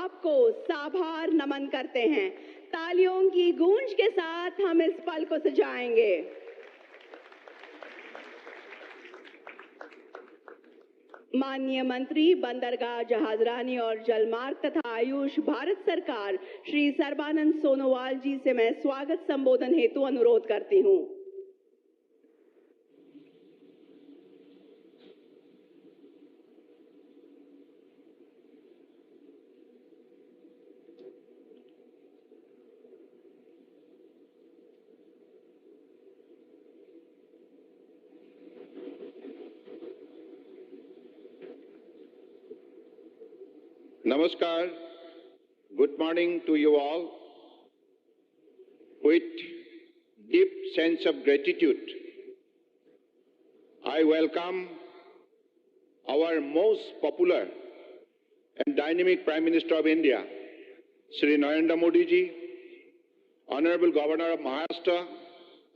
आपको साभार नमन करते हैं। तालियों की गूंज के साथ हम इस पल को सजाएंगे। माननीय मंत्री बंदरगाह, जहाजरानी और जलमार्ग तथा आयुष, भारत सरकार, श्री सर्बानंद सोनोवाल जी से मैं स्वागत संबोधन हेतु अनुरोध करती हूँ। Namaskar. Good morning to you all. With deep sense of gratitude, I welcome our most popular and dynamic Prime Minister of India, Shri Narendra Modi ji, Honorable Governor of Maharashtra,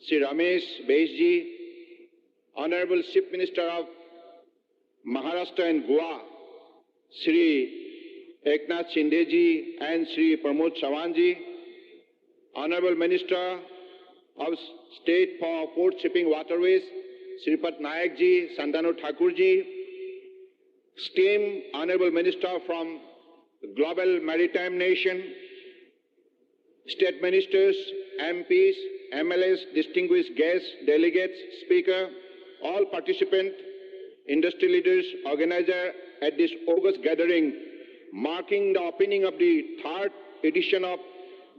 Shri Ramesh Bais ji, Honorable Chief Minister of Maharashtra and Goa, Shri Eknath Shinde ji and Shri Pramod Sawan ji, Honorable Minister of State for Port Shipping Waterways, Sripat Nayak ji, Santanu Thakur ji, esteemed Honorable Minister from the Global Maritime Nation, State Ministers, MPs, MLAs, distinguished guests, delegates, Speaker, all participants, industry leaders, organizers at this August gathering, marking the opening of the third edition of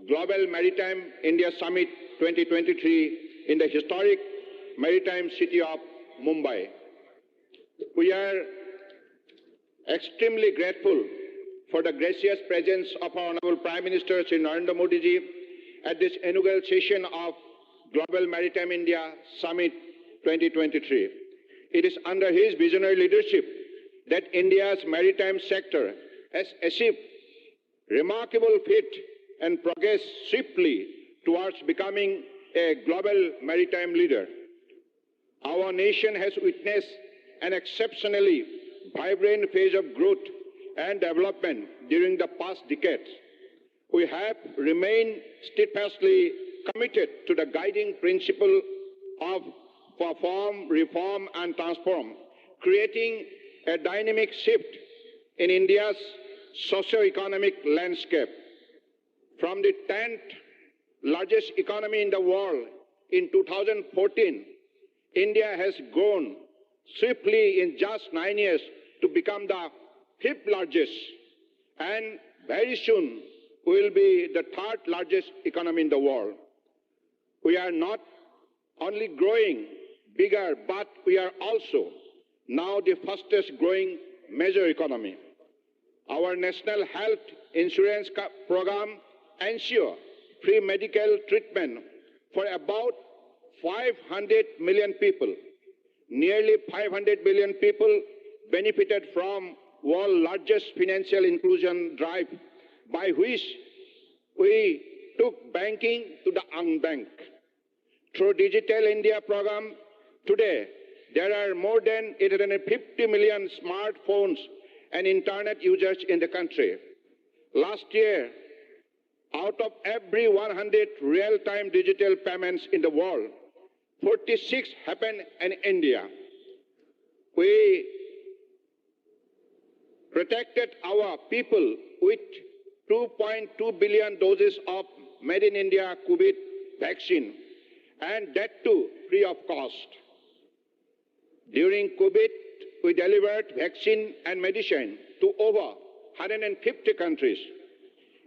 Global Maritime India Summit 2023 in the historic maritime city of Mumbai. We are extremely grateful for the gracious presence of our Honorable Prime Minister Shri Narendra Modi ji at this inaugural session of Global Maritime India Summit 2023. It is under his visionary leadership that India's maritime sector has achieved remarkable feat and progressed swiftly towards becoming a global maritime leader. Our nation has witnessed an exceptionally vibrant phase of growth and development during the past decades. We have remained steadfastly committed to the guiding principle of perform, reform, and transform, creating a dynamic shift in India's socio-economic landscape. From the 10th largest economy in the world in 2014, India has grown swiftly in just 9 years to become the 5th largest, and very soon will be the 3rd largest economy in the world. We are not only growing bigger, but we are also now the fastest growing major economy. Our National Health Insurance Program ensures free medical treatment for about 500 million people. Nearly 500 million people benefited from world's largest financial inclusion drive, by which we took banking to the unbanked. Through Digital India program, today there are more than 850 million smartphones and internet users in the country. Last year, out of every 100 real-time digital payments in the world, 46 happened in India. We protected our people with 2.2 billion doses of Made in India COVID vaccine, and that too free of cost. During COVID, we delivered vaccine and medicine to over 150 countries.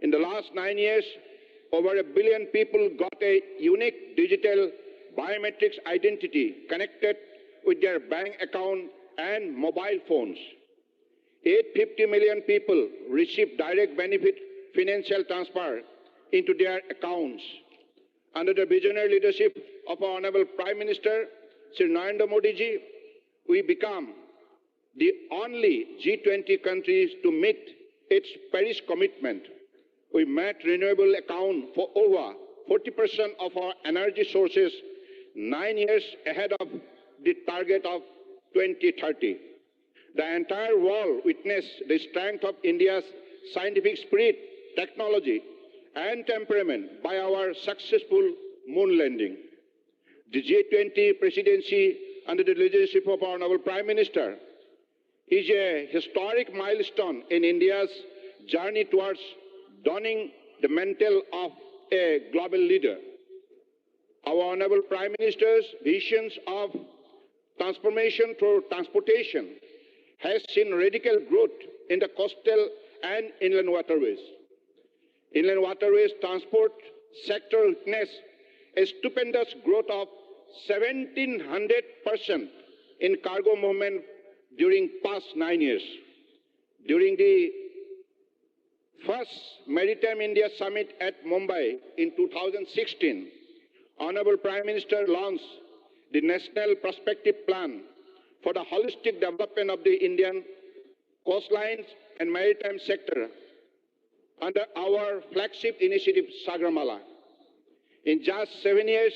In the last 9 years, over 1 billion people got a unique digital biometrics identity connected with their bank account and mobile phones. 850 million people received direct benefit financial transfer into their accounts. Under the visionary leadership of our Honorable Prime Minister, Shri Narendra Modi ji, we become the only G20 countries to meet its Paris commitment. We met renewable account for over 40% of our energy sources 9 years ahead of the target of 2030. The entire world witnessed the strength of India's scientific spirit, technology, and temperament by our successful moon landing. The G20 presidency under the leadership of our Honorable Prime Minister is a historic milestone in India's journey towards donning the mantle of a global leader. Our Honorable Prime Minister's visions of transformation through transportation has seen radical growth in the coastal and inland waterways. Inland waterways transport sector witnessed a stupendous growth of 1,700% in cargo movement during past 9 years. During the first Maritime India Summit at Mumbai in 2016, Honorable Prime Minister launched the National Prospective Plan for the holistic development of the Indian coastlines and maritime sector under our flagship initiative, Sagarmala. In just 7 years,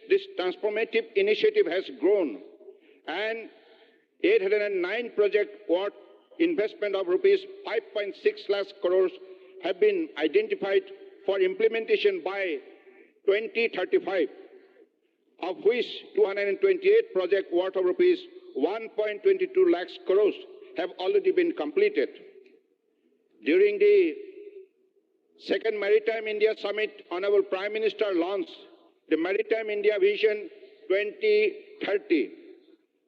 this transformative initiative has grown, and 809 project worth investment of rupees 5.6 lakh crores have been identified for implementation by 2035, of which 228 project worth of rupees 1.22 lakh crores have already been completed. During the second Maritime India Summit, Honorable Prime Minister launched the Maritime India Vision 2030,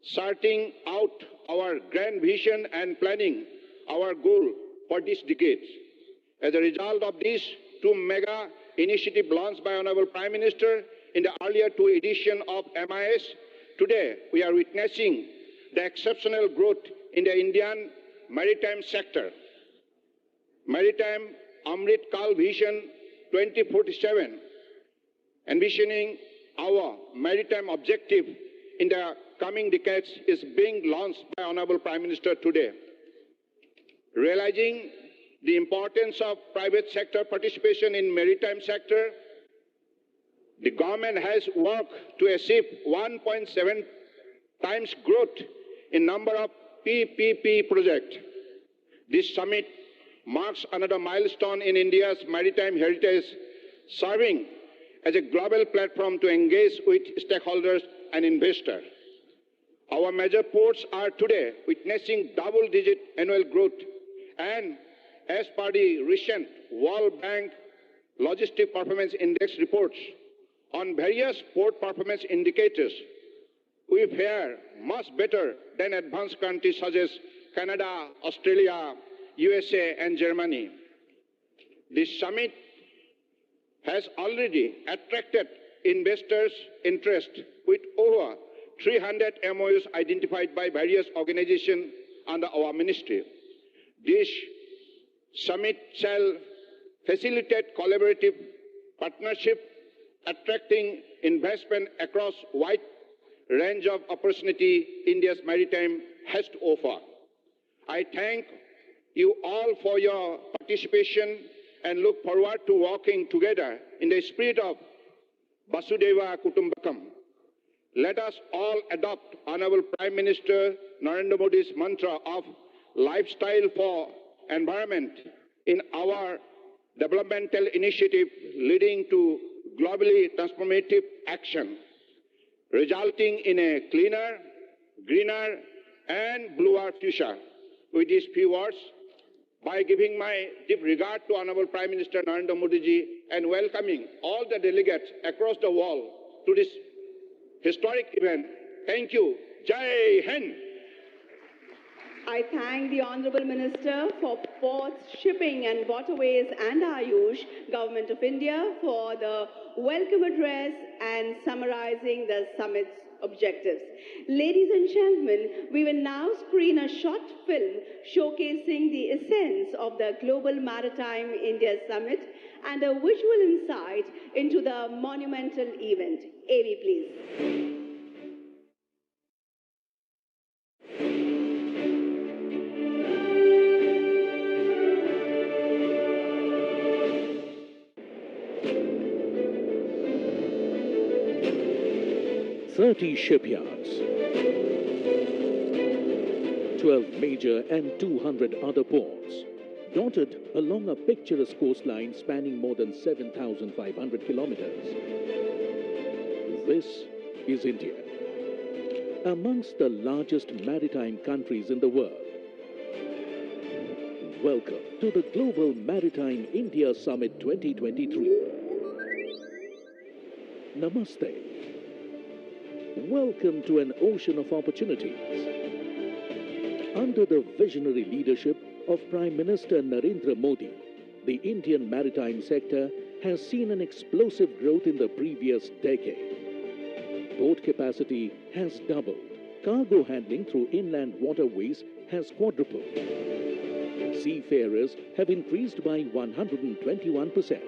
starting out our grand vision and planning our goal for this decade. As a result of these two mega initiatives launched by Honorable Prime Minister in the earlier two editions of MIS, today we are witnessing the exceptional growth in the Indian maritime sector. Maritime Amrit Kal Vision 2047, envisioning our maritime objective in the coming decades, is being launched by Honorable Prime Minister today. Realizing the importance of private sector participation in maritime sector, the government has worked to achieve 1.7 times growth in number of PPP projects. This summit marks another milestone in India's maritime heritage, serving as a global platform to engage with stakeholders and investors. Our major ports are today witnessing double-digit annual growth, and as per the recent World Bank Logistic Performance Index reports on various port performance indicators, we fare much better than advanced countries such as Canada, Australia, USA, and Germany. This summit has already attracted investors' interest with over 300 MOUs identified by various organizations under our ministry. This summit shall facilitate collaborative partnership, attracting investment across wide range of opportunity India's maritime has to offer. I thank you all for your participation and look forward to working together in the spirit of Vasudhaiva Kutumbakam. Let us all adopt Honorable Prime Minister Narendra Modi's mantra of lifestyle for environment in our developmental initiative, leading to globally transformative action, resulting in a cleaner, greener, and bluer future. With these few words, by giving my deep regard to Honorable Prime Minister Narendra Modi ji and welcoming all the delegates across the world to this historic event, thank you. Jai Hind. I thank the Honorable Minister for Ports, Shipping and Waterways and Ayush, Government of India, for the welcome address and summarizing the summit's objectives. Ladies and gentlemen, we will now screen a short film showcasing the essence of the Global Maritime India Summit and a visual insight into the monumental event. AV, please. 30 shipyards, 12 major and 200 other ports, dotted along a picturesque coastline spanning more than 7,500 kilometers. This is India, amongst the largest maritime countries in the world. Welcome to the Global Maritime India Summit 2023. Namaste. Welcome to an ocean of opportunities. Under the visionary leadership of Prime Minister Narendra Modi, the Indian maritime sector has seen an explosive growth in the previous decade. Port capacity has doubled. Cargo handling through inland waterways has quadrupled. Seafarers have increased by 121%.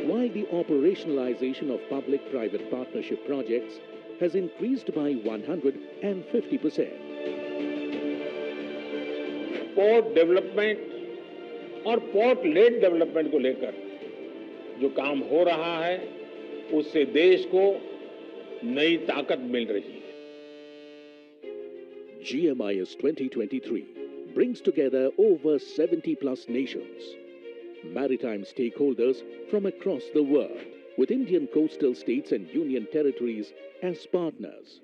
While the operationalization of public-private partnership projects has increased by 150%. Port development और port lead development को लेकर जो काम हो रहा है उससे देश को नई ताकत मिल रही है. GMIS 2023 brings together over 70 plus nations, maritime stakeholders from across the world, with Indian coastal states and union territories as partners.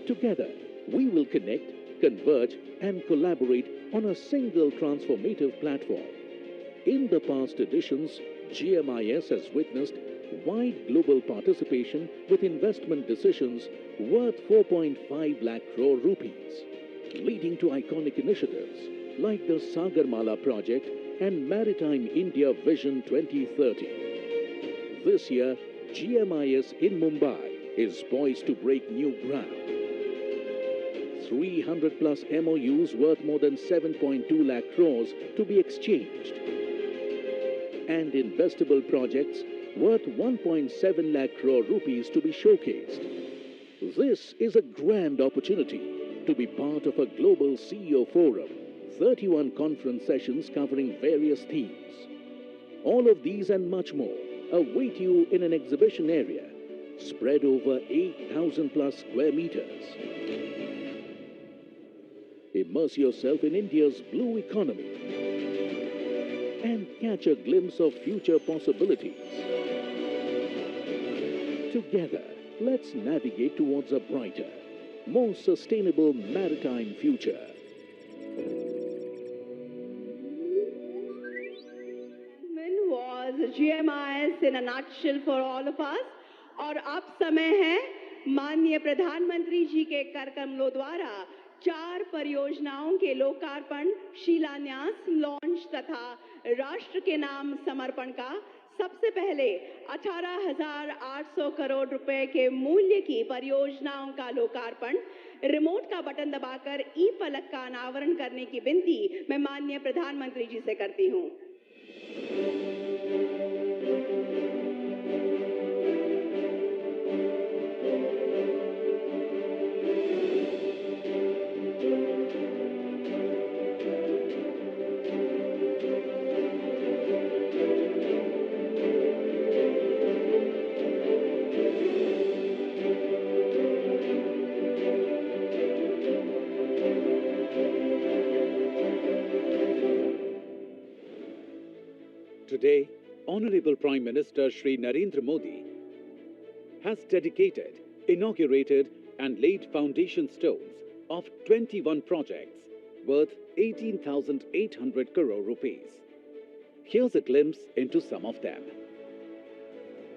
Together, we will connect, converge and collaborate on a single transformative platform. In the past editions, GMIS has witnessed wide global participation with investment decisions worth 4.5 lakh crore rupees, leading to iconic initiatives like the Sagarmala project and Maritime India Vision 2030. This year, GMIS in Mumbai is poised to break new ground. 300 plus MOUs worth more than 7.2 lakh crores to be exchanged, and investable projects worth 1.7 lakh crore rupees to be showcased. This is a grand opportunity to be part of a global CEO forum, 31 conference sessions covering various themes. All of these and much more await you in an exhibition area spread over 8,000 plus square meters. Immerse yourself in India's blue economy and catch a glimpse of future possibilities. Together, let's navigate towards a brighter, more sustainable maritime future. Was GMIS in a nutshell for all of us. और अब समय है माननीय प्रधानमंत्री जी के कर कमलों द्वारा 4 परियोजनाओं के लोकार्पण, शिलान्यास, लॉन्च तथा राष्ट्र के नाम समर्पण का. सबसे पहले 18,800 करोड़ रुपए के मूल्य की परियोजनाओं का लोकार्पण. रिमोट का बटन दबाकर ई फलक का अनावरण करने की विनती मैं माननीय प्रधानमंत्री जी से करती हूं. Today, Honorable Prime Minister Shri Narendra Modi has dedicated, inaugurated and laid foundation stones of 21 projects worth 18,800 crore rupees. Here's a glimpse into some of them.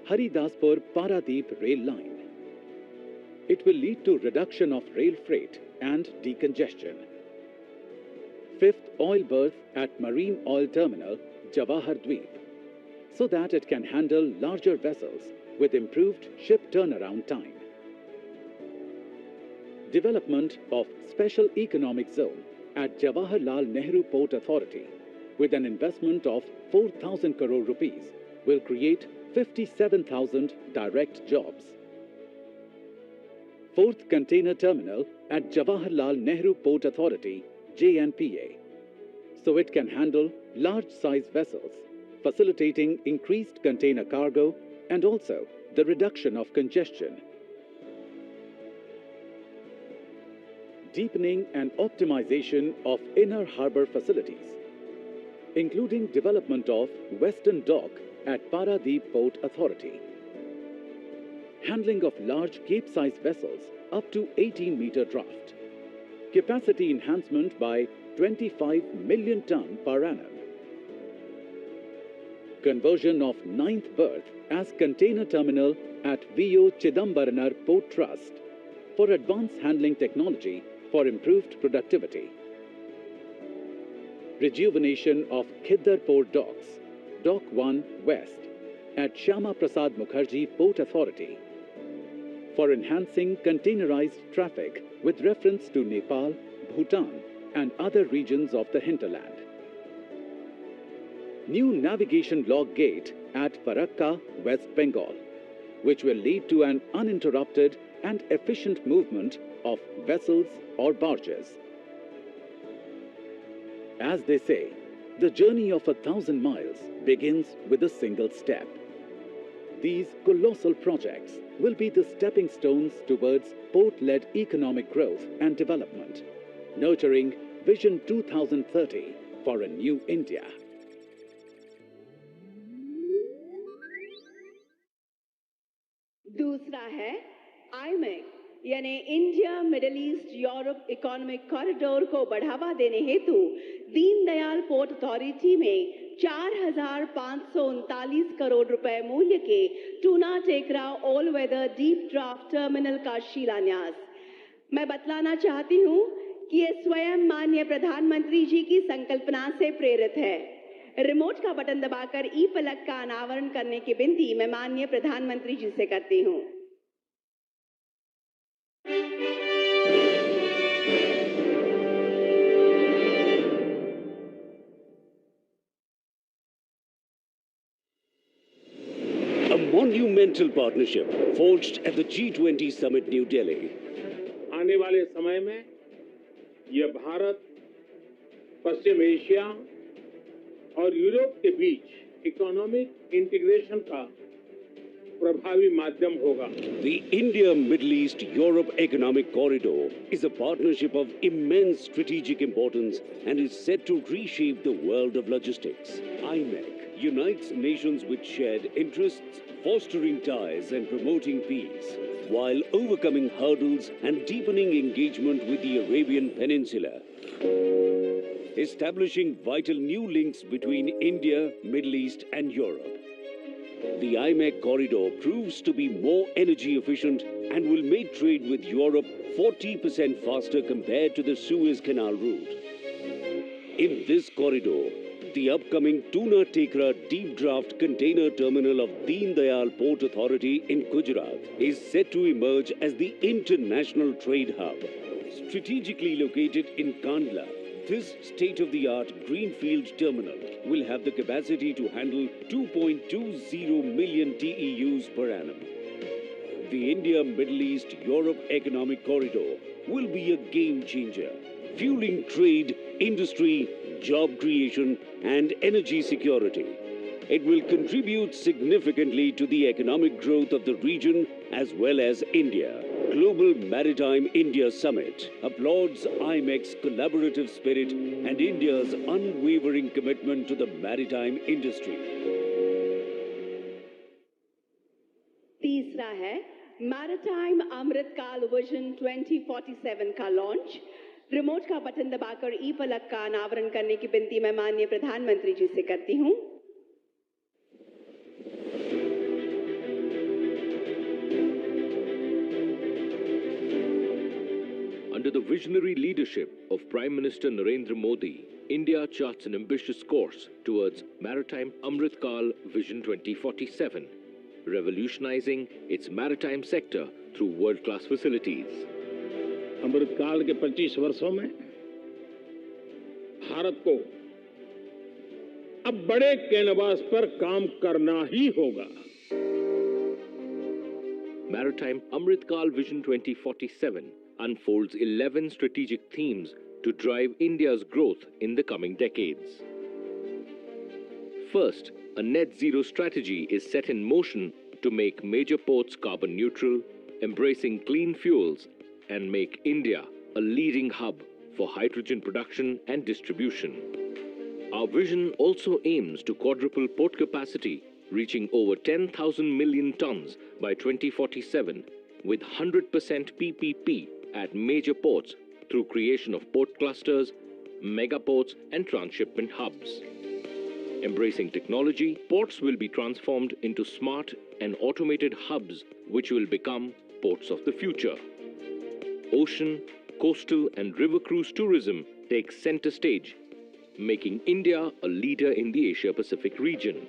Haridaspur Paradeep Rail Line. It will lead to reduction of rail freight and decongestion. 5th oil berth at Marine Oil Terminal, Jawahar Dweep, so that it can handle larger vessels with improved ship turnaround time. Development of Special Economic Zone at Jawaharlal Nehru Port Authority with an investment of 4,000 crore rupees will create 57,000 direct jobs. 4th Container Terminal at Jawaharlal Nehru Port Authority, JNPA, so it can handle large-size vessels, facilitating increased container cargo and also the reduction of congestion. deepening and optimization of inner harbor facilities, including development of Western Dock at Paradeep Port Authority, handling of large Cape-size vessels up to 18-meter draft, capacity enhancement by 25 million ton per annum, conversion of 9th berth as container terminal at VO Chidambaranar Port Trust for advanced handling technology for improved productivity, rejuvenation of Khiddar Port Docks, Dock 1 West at Shyama Prasad Mukherjee Port Authority for enhancing containerized traffic with reference to Nepal, Bhutan and other regions of the hinterland. New navigation log gate at Farakka, West Bengal, which will lead to an uninterrupted and efficient movement of vessels or barges. As they say, the journey of 1,000 miles begins with a single step. These colossal projects will be the stepping stones towards port-led economic growth and development, nurturing Vision 2030 for a new India. दूसरा है IMEC यानी India middle east Europe economic corridor को बढ़ावा देने हेतु Deendayal port authority में 4,539 करोड़ रुपए मूल्य के Tuna Tekra all weather deep draft terminal का शिलान्यास। मैं बतलाना चाहती हूं कि ये स्वयं माननीय प्रधानमंत्री जी की संकल्पना से प्रेरित है। रिमोट का बटन दबाकर ई पलक का अनावरण करने की विनती मैं माननीय प्रधानमंत्री जी से करती हूं। A monumental partnership forged at the G20 Summit, New Delhi. आने वाले समय में यह भारत, पश्चिम एशिया और यूरोप के बीच इकोनॉमिक इंटीग्रेशन का प्रभावी माध्यम होगा। The India-Middle East-Europe Economic Corridor is a partnership of immense strategic importance and is set to reshape the world of logistics. IMEC unites nations with shared interests, fostering ties and promoting peace, while overcoming hurdles and deepening engagement with the Arabian Peninsula, establishing vital new links between India, Middle East and Europe. The IMEC corridor proves to be more energy efficient and will make trade with Europe 40% faster compared to the Suez Canal route. In this corridor, the upcoming Tuna Tekra deep draft container terminal of Deen Dayal Port Authority in Gujarat is set to emerge as the international trade hub. Strategically located in Kandla, this state-of-the-art greenfield terminal will have the capacity to handle 2.20 million TEUs per annum. The India-Middle East-Europe Economic Corridor will be a game-changer, fueling trade, industry, job creation and energy security. It will contribute significantly to the economic growth of the region as well as India. Global Maritime India Summit applauds IMEC's collaborative spirit and India's unwavering commitment to the maritime industry. तीसरा है maritime अमृतकाल vision 2047 का launch. Remote का button दबाकर ई पलक का अनावरण करने की विनती मैं माननीय प्रधानमंत्री जी से करती हूं। Under the visionary leadership of Prime Minister Narendra Modi, India charts an ambitious course towards Maritime Amritkal Vision 2047, revolutionizing its maritime sector through world-class facilities. अमृतकाल के 25 वर्षों में भारत को अब बड़े कैनवास पर काम करना ही होगा। Maritime Amritkal Vision 2047 unfolds 11 strategic themes to drive India's growth in the coming decades. First, a net zero strategy is set in motion to make major ports carbon neutral, embracing clean fuels, and make India a leading hub for hydrogen production and distribution. Our vision also aims to quadruple port capacity, reaching over 10,000 million tons by 2047, with 100% PPP at major ports through creation of port clusters, megaports, and transshipment hubs. Embracing technology, ports will be transformed into smart and automated hubs which will become ports of the future. Ocean, coastal, and river cruise tourism takes center stage, making India a leader in the Asia-Pacific region.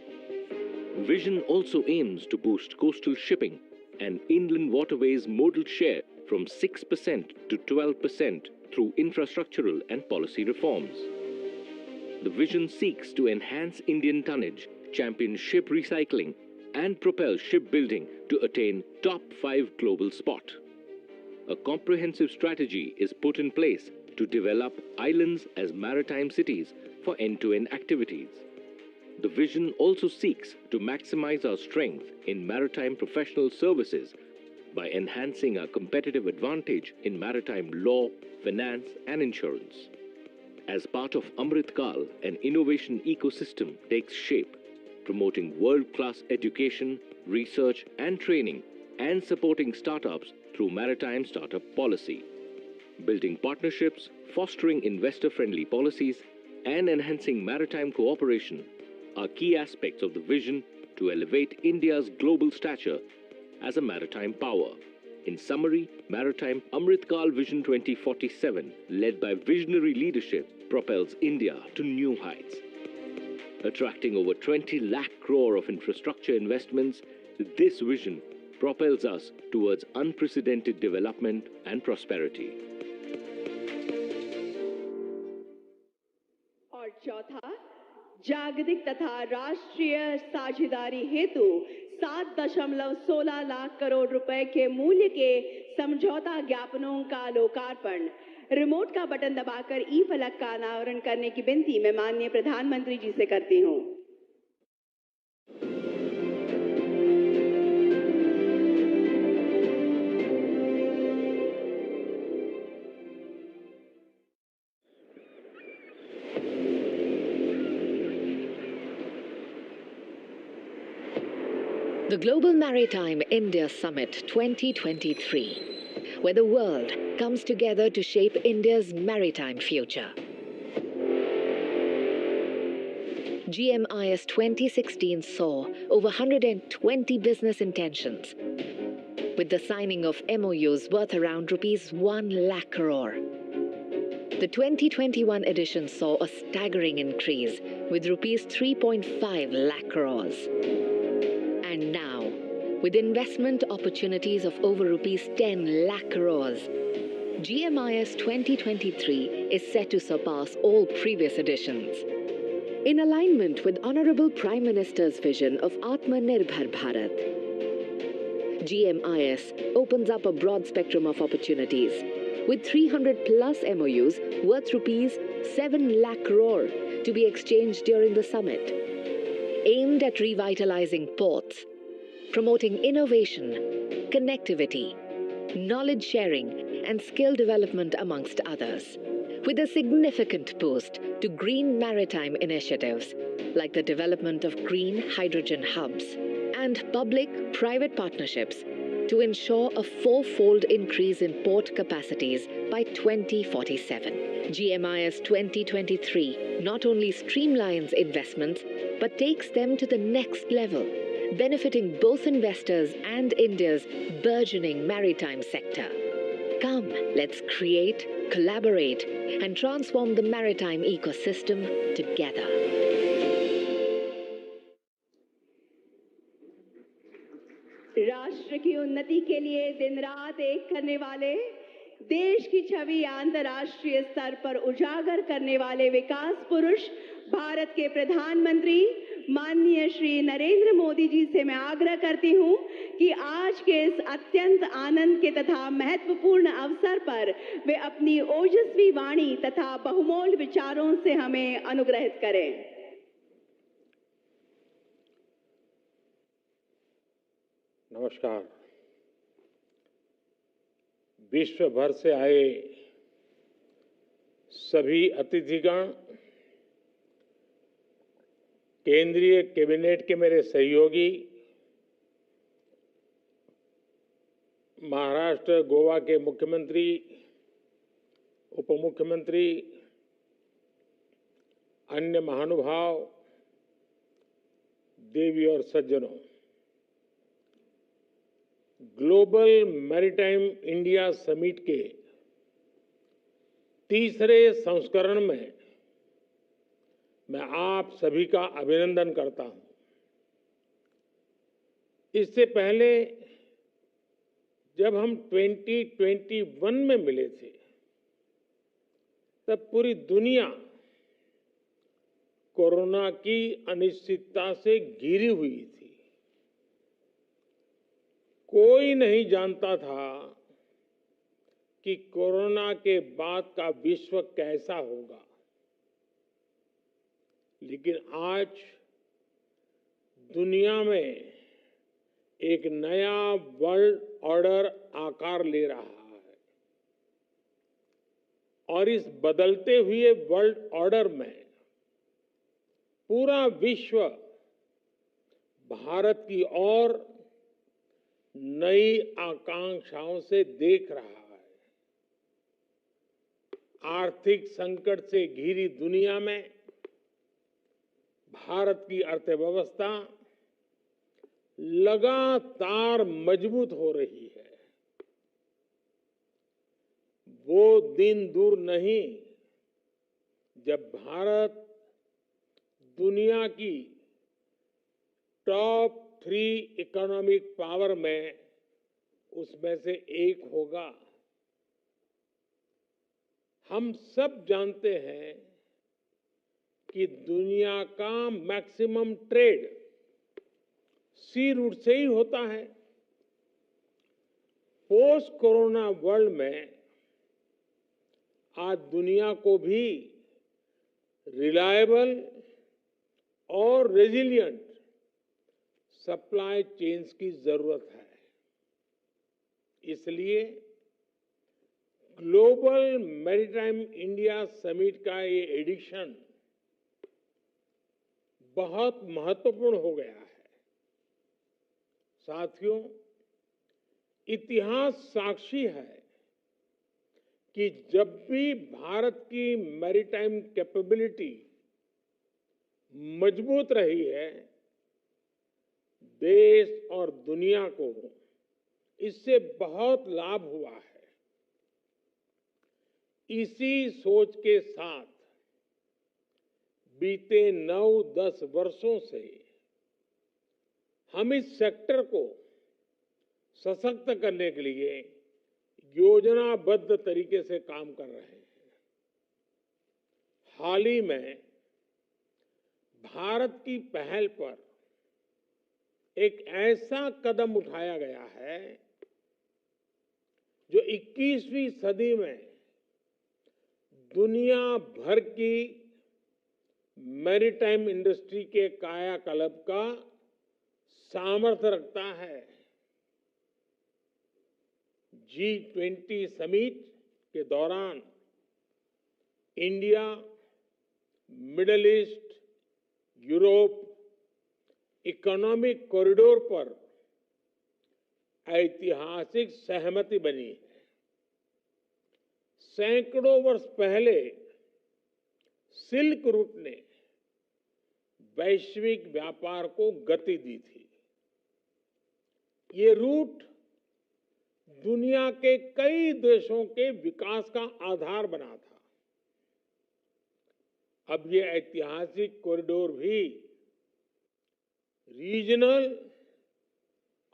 Vision also aims to boost coastal shipping and inland waterways modal share from 6% to 12% through infrastructural and policy reforms. The vision seeks to enhance Indian tonnage, champion ship recycling, and propel shipbuilding to attain top 5 global spot. A comprehensive strategy is put in place to develop islands as maritime cities for end-to-end activities. The vision also seeks to maximize our strength in maritime professional services by enhancing our competitive advantage in maritime law, finance, and insurance. As part of Amrit Kaal, an innovation ecosystem takes shape, promoting world-class education, research, and training, and supporting startups through maritime startup policy. Building partnerships, fostering investor-friendly policies, and enhancing maritime cooperation are key aspects of the vision to elevate India's global stature as a maritime power. In summary, Maritime Amrit Kaal Vision 2047, led by visionary leadership, propels India to new heights. Attracting over 20 lakh crore of infrastructure investments, this vision propels us towards unprecedented development and prosperity. और चौथा, जागतिक तथा राष्ट्रीय साझेदारी हेतु 7.16 लाख करोड़ रुपए के मूल्य के समझौता ज्ञापनों का लोकार्पण। रिमोट का बटन दबाकर ई फलक का अनावरण करने की विनती मैं माननीय प्रधानमंत्री जी से करती हूं। The Global Maritime India Summit 2023, where the world comes together to shape India's maritime future. GMIS 2016 saw over 120 business intentions, with the signing of MOUs worth around ₹1 lakh crore. The 2021 edition saw a staggering increase with ₹3.5 lakh crores. And now, with investment opportunities of over ₹10 lakh crores, GMIS 2023 is set to surpass all previous editions. In alignment with Honorable Prime Minister's vision of Atmanirbhar Bharat, GMIS opens up a broad spectrum of opportunities with 300 plus MOUs worth ₹7 lakh crore to be exchanged during the summit, aimed at revitalizing ports, promoting innovation, connectivity, knowledge sharing, and skill development amongst others, with a significant boost to green maritime initiatives like the development of green hydrogen hubs and public-private partnerships to ensure a 4-fold increase in port capacities by 2047. GMIS 2023 not only streamlines investments, but takes them to the next level, benefiting both investors and India's burgeoning maritime sector. Come, let's create, collaborate, and transform the maritime ecosystem together. राष्ट्र की उन्नति के लिए दिन रात एक करने वाले, देश की छवि अंतर्राष्ट्रीय स्तर पर उजागर करने वाले विकास पुरुष भारत के प्रधानमंत्री माननीय श्री नरेंद्र मोदी जी से मैं आग्रह करती हूं कि आज के इस अत्यंत आनंद के तथा महत्वपूर्ण अवसर पर वे अपनी ओजस्वी वाणी तथा बहुमूल्य विचारों से हमें अनुग्रहित करें। नमस्कार। विश्व भर से आए सभी अतिथिगण, केंद्रीय कैबिनेट के मेरे सहयोगी, महाराष्ट्र, गोवा के मुख्यमंत्री, उप मुख्यमंत्री, अन्य महानुभाव, देवी और सज्जनों, ग्लोबल मैरीटाइम इंडिया समिट के तीसरे संस्करण में मैं आप सभी का अभिनंदन करता हूं। इससे पहले जब हम 2021 में मिले थे, तब पूरी दुनिया कोरोना की अनिश्चितता से घिरी हुई थी। कोई नहीं जानता था कि कोरोना के बाद का विश्व कैसा होगा। लेकिन आज दुनिया में एक नया वर्ल्ड ऑर्डर आकार ले रहा है और इस बदलते हुए वर्ल्ड ऑर्डर में पूरा विश्व भारत की ओर नई आकांक्षाओं से देख रहा है। आर्थिक संकट से घिरी दुनिया में भारत की अर्थव्यवस्था लगातार मजबूत हो रही है। वो दिन दूर नहीं जब भारत दुनिया की टॉप 3 इकोनॉमिक पावर में उसमें से एक होगा। हम सब जानते हैं कि दुनिया का मैक्सिमम ट्रेड सी रूट से ही होता है। पोस्ट कोरोना वर्ल्ड में आज दुनिया को भी रिलायबल और रेजिलिएंट सप्लाई चेन्स की जरूरत है। इसलिए ग्लोबल मैरीटाइम इंडिया समिट का ये एडिशन बहुत महत्वपूर्ण हो गया है। साथियों, इतिहास साक्षी है कि जब भी भारत की मैरीटाइम कैपेबिलिटी मजबूत रही है, देश और दुनिया को इससे बहुत लाभ हुआ है। इसी सोच के साथ बीते 9-10 वर्षों से हम इस सेक्टर को सशक्त करने के लिए योजनाबद्ध तरीके से काम कर रहे हैं। हाल ही में भारत की पहल पर एक ऐसा कदम उठाया गया है जो 21वीं सदी में दुनिया भर की मैरीटाइम इंडस्ट्री के कायाकल्प का सामर्थ्य रखता है। G20 समिट के दौरान India, middle east, Europe economic corridor पर ऐतिहासिक सहमति बनी है। सैकड़ों वर्ष पहले सिल्क रूट ने वैश्विक व्यापार को गति दी थी। ये रूट दुनिया के कई देशों के विकास का आधार बना था। अब ये ऐतिहासिक कॉरिडोर भी रीजनल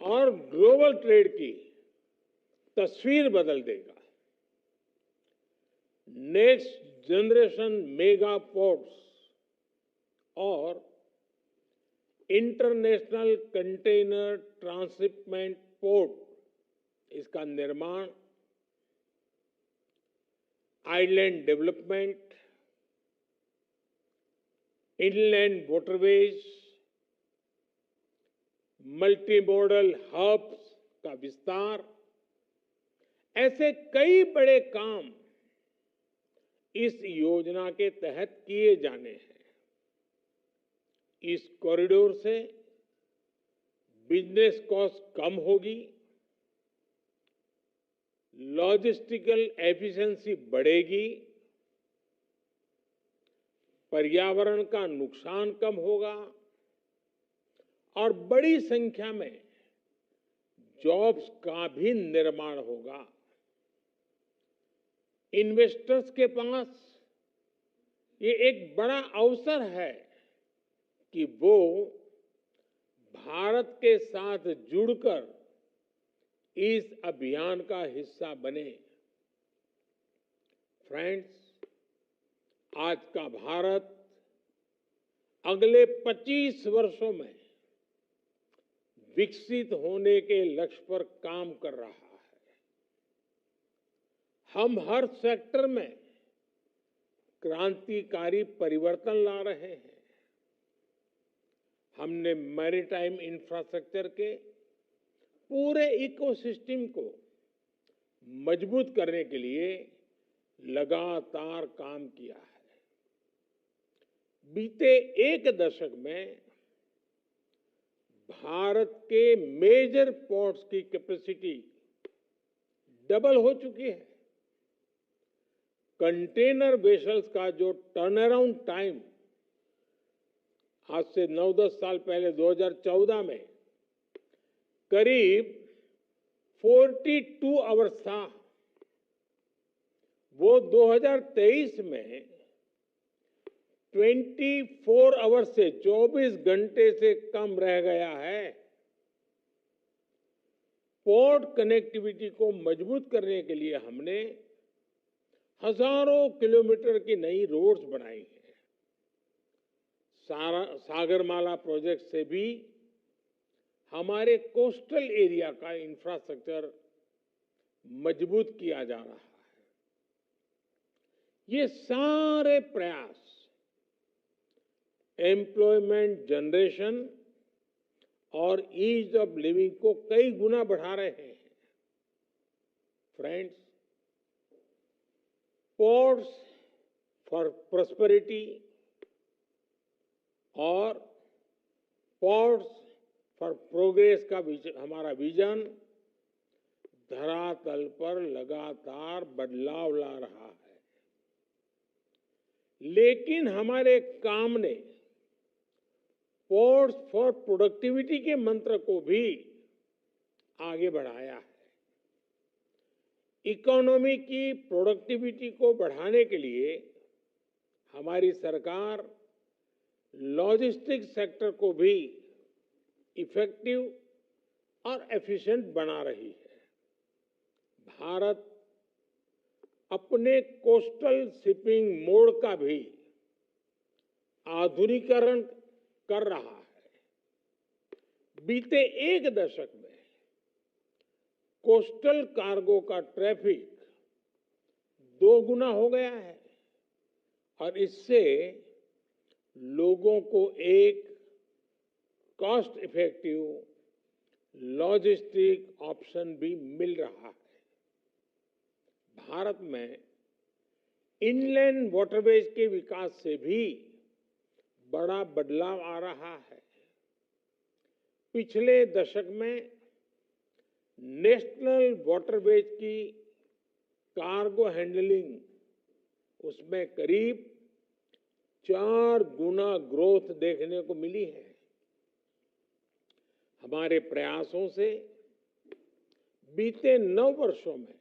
और ग्लोबल ट्रेड की तस्वीर बदल देगा। नेक्स्ट जनरेशन मेगा पोर्ट्स और इंटरनेशनल कंटेनर ट्रांसशिपमेंट पोर्ट, इसका निर्माण, island development, inland waterways, multi modal hubs का विस्तार, ऐसे कई बड़े काम इस योजना के तहत किए जाने हैं। इस कॉरिडोर से बिजनेस कॉस्ट कम होगी, लॉजिस्टिकल एफिशिएंसी बढ़ेगी, पर्यावरण का नुकसान कम होगा और बड़ी संख्या में जॉब्स का भी निर्माण होगा। इन्वेस्टर्स के पास ये एक बड़ा अवसर है कि वो भारत के साथ जुड़कर इस अभियान का हिस्सा बने। फ्रेंड्स, आज का भारत अगले 25 वर्षों में विकसित होने के लक्ष्य पर काम कर रहा है। हम हर सेक्टर में क्रांतिकारी परिवर्तन ला रहे हैं। हमने मैरीटाइम इंफ्रास्ट्रक्चर के पूरे इकोसिस्टम को मजबूत करने के लिए लगातार काम किया है। बीते एक दशक में भारत के मेजर पोर्ट्स की कैपेसिटी डबल हो चुकी है। कंटेनर वेसल्स का जो टर्न अराउंड टाइम आज से 9-10 साल पहले 2014 में करीब 42 आवर्स था, वो 2023 में 24 आवर्स से 24 घंटे से कम रह गया है। पोर्ट कनेक्टिविटी को मजबूत करने के लिए हमने हजारों किलोमीटर की नई रोड्स बनाई हैं। सागरमाला प्रोजेक्ट से भी हमारे कोस्टल एरिया का इंफ्रास्ट्रक्चर मजबूत किया जा रहा है। ये सारे प्रयास एम्प्लॉयमेंट जनरेशन और ईज ऑफ लिविंग को कई गुना बढ़ा रहे हैं। फ्रेंड्स, पोर्ट्स फॉर प्रॉस्पेरिटी और पोर्ट्स फॉर प्रोग्रेस का हमारा विजन धरातल पर लगातार बदलाव ला रहा है। लेकिन हमारे काम ने पोर्ट्स फॉर प्रोडक्टिविटी के मंत्र को भी आगे बढ़ाया है। इकोनॉमी की प्रोडक्टिविटी को बढ़ाने के लिए हमारी सरकार लॉजिस्टिक्स सेक्टर को भी इफेक्टिव और एफिशिएंट बना रही है। भारत अपने कोस्टल शिपिंग मोड का भी आधुनिकीकरण कर रहा है। बीते एक दशक में कोस्टल कार्गो का ट्रैफिक 2 गुना हो गया है और इससे लोगों को एक कॉस्ट इफेक्टिव लॉजिस्टिक ऑप्शन भी मिल रहा है। भारत में इनलैंड वाटरवेज के विकास से भी बड़ा बदलाव आ रहा है। पिछले दशक में नेशनल वाटरवेज की कार्गो हैंडलिंग उसमें करीब 4 गुना ग्रोथ देखने को मिली है। हमारे प्रयासों से बीते 9 वर्षों में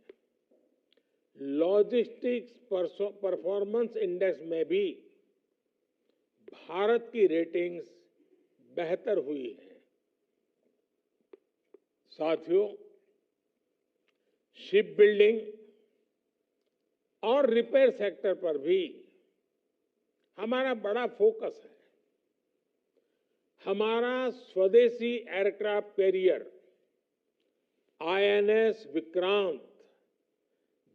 लॉजिस्टिक्स परफॉर्मेंस इंडेक्स में भी भारत की रेटिंग्स बेहतर हुई है। साथियों, शिप बिल्डिंग और रिपेयर सेक्टर पर भी हमारा बड़ा फोकस है। हमारा स्वदेशी aircraft carrier INS Vikrant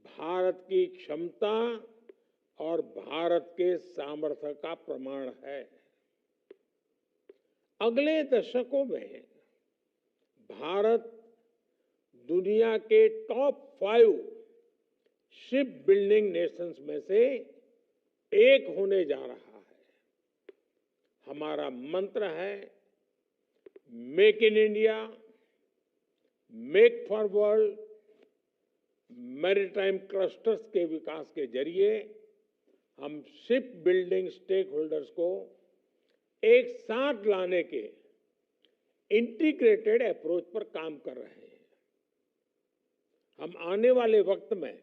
Bharat की क्षमता और भारत के सामर्थ्य का प्रमाण है। अगले दशकों में भारत दुनिया के टॉप 5 शिप बिल्डिंग नेशंस में से एक होने जा रहा है। हमारा मंत्र है make in India, make for world. Maritime clusters के विकास के जरिए हम शिप बिल्डिंग स्टेक होल्डर्स को एक साथ लाने के इंटीग्रेटेड अप्रोच पर काम कर रहे हैं। हम आने वाले वक्त में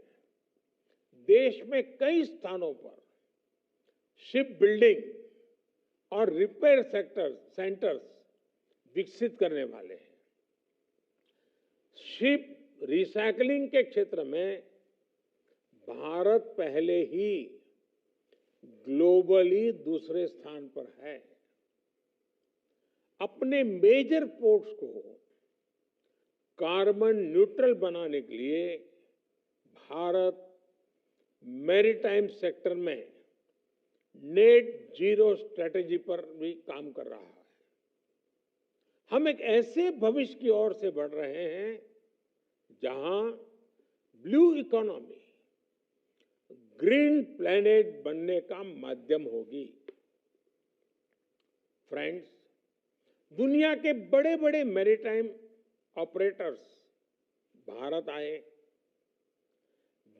देश में कई स्थानों पर शिप बिल्डिंग और रिपेयर सेंटर्स विकसित करने वाले हैं। शिप रिसाइकलिंग के क्षेत्र में भारत पहले ही ग्लोबली दूसरे स्थान पर है। अपने मेजर पोर्ट्स को कार्बन न्यूट्रल बनाने के लिए भारत मैरीटाइम सेक्टर में नेट जीरो स्ट्रेटेजी पर भी काम कर रहा है। हम एक ऐसे भविष्य की ओर से बढ़ रहे हैं जहां ब्लू इकोनॉमी ग्रीन प्लैनेट बनने का माध्यम होगी। फ्रेंड्स, दुनिया के बड़े बड़े मैरीटाइम ऑपरेटर्स भारत आए,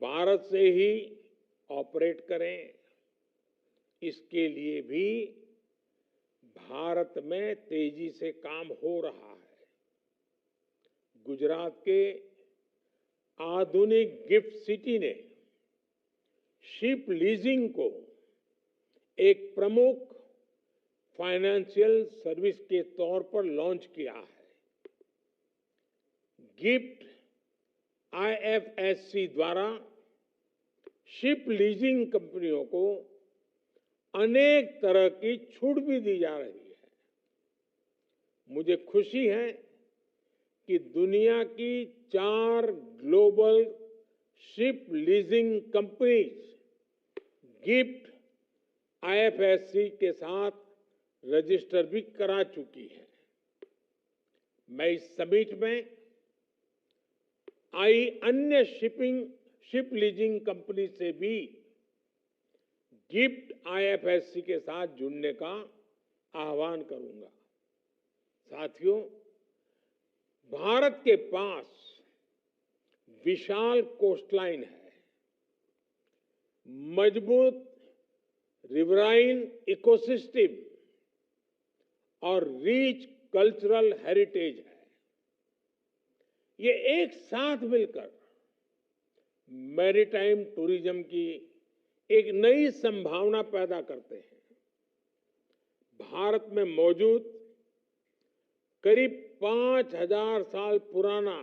भारत से ही ऑपरेट करें, इसके लिए भी भारत में तेजी से काम हो रहा है। गुजरात के आधुनिक गिफ्ट सिटी ने शिप लीजिंग को एक प्रमुख फाइनेंशियल सर्विस के तौर पर लॉन्च किया है। गिफ्ट आईएफएससी द्वारा शिप लीजिंग कंपनियों को अनेक तरह की छूट भी दी जा रही है। मुझे खुशी है कि दुनिया की 4 global ship leasing companies gift IFSC के साथ रजिस्टर भी करा चुकी है। मैं इस समिट में आई अन्य शिप लीजिंग कंपनी से भी गिफ्ट आईएफएससी के साथ जुड़ने का आह्वान करूंगा। साथियों, भारत के पास विशाल कोस्टलाइन है, मजबूत रिवराइन इकोसिस्टम और रिच कल्चरल हेरिटेज है। ये एक साथ मिलकर मैरीटाइम टूरिज्म की एक नई संभावना पैदा करते हैं। भारत में मौजूद करीब 5000 साल पुराना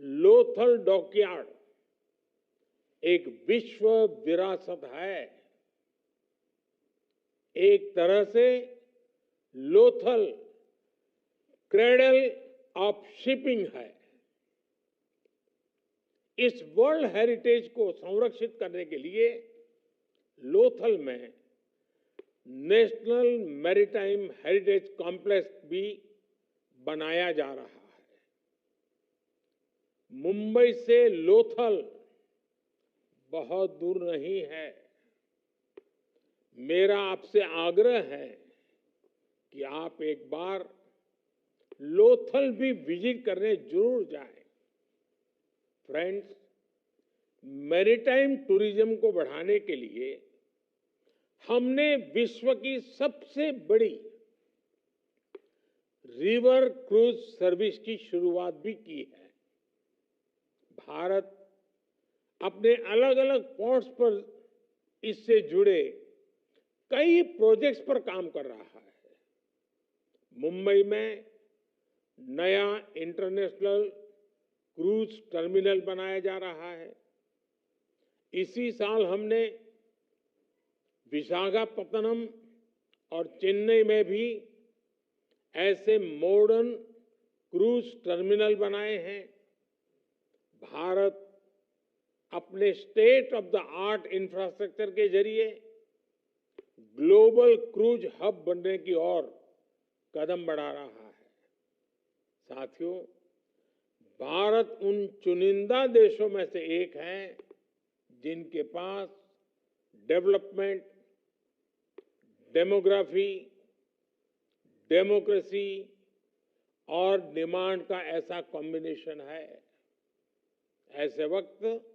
लोथल डॉकयार्ड एक विश्व विरासत है। एक तरह से लोथल क्रेडल ऑफ शिपिंग है। इस वर्ल्ड हेरिटेज को संरक्षित करने के लिए लोथल में नेशनल मैरीटाइम हेरिटेज कॉम्प्लेक्स भी बनाया जा रहा है। मुंबई से लोथल बहुत दूर नहीं है। मेरा आपसे आग्रह है कि आप एक बार लोथल भी विजिट करने जरूर जाएं। फ्रेंड्स, मैरीटाइम टूरिज्म को बढ़ाने के लिए हमने विश्व की सबसे बड़ी रिवर क्रूज सर्विस की शुरुआत भी की है। भारत अपने अलग अलग पोर्ट्स पर इससे जुड़े कई प्रोजेक्ट्स पर काम कर रहा है। मुंबई में नया इंटरनेशनल क्रूज टर्मिनल बनाया जा रहा है। इसी साल हमने विशाखापत्तनम और चेन्नई में भी ऐसे मॉडर्न क्रूज टर्मिनल बनाए हैं। भारत अपने state of the art infrastructure के जरिए ग्लोबल क्रूज हब बनने की ओर कदम बढ़ा रहा है। साथियों, भारत उन चुनिंदा देशों में से एक है जिनके पास डेवलपमेंट, डेमोग्राफी, डेमोक्रेसी और डिमांड का ऐसा कॉम्बिनेशन है। ऐसे वक्त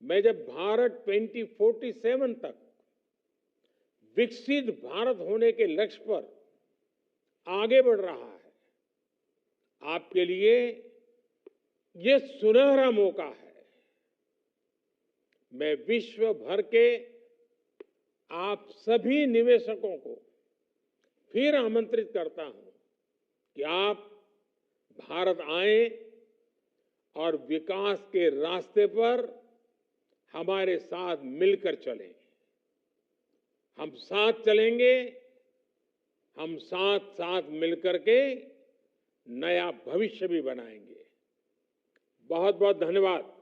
में जब भारत 2047 तक विकसित भारत होने के लक्ष्य पर आगे बढ़ रहा है, आपके लिए ये सुनहरा मौका है। मैं विश्व भर के आप सभी निवेशकों को फिर आमंत्रित करता हूं कि आप भारत आएं और विकास के रास्ते पर हमारे साथ मिलकर चलें। हम साथ चलेंगे, हम साथ साथ मिलकर के नया भविष्य भी बनाएंगे। बहुत बहुत धन्यवाद।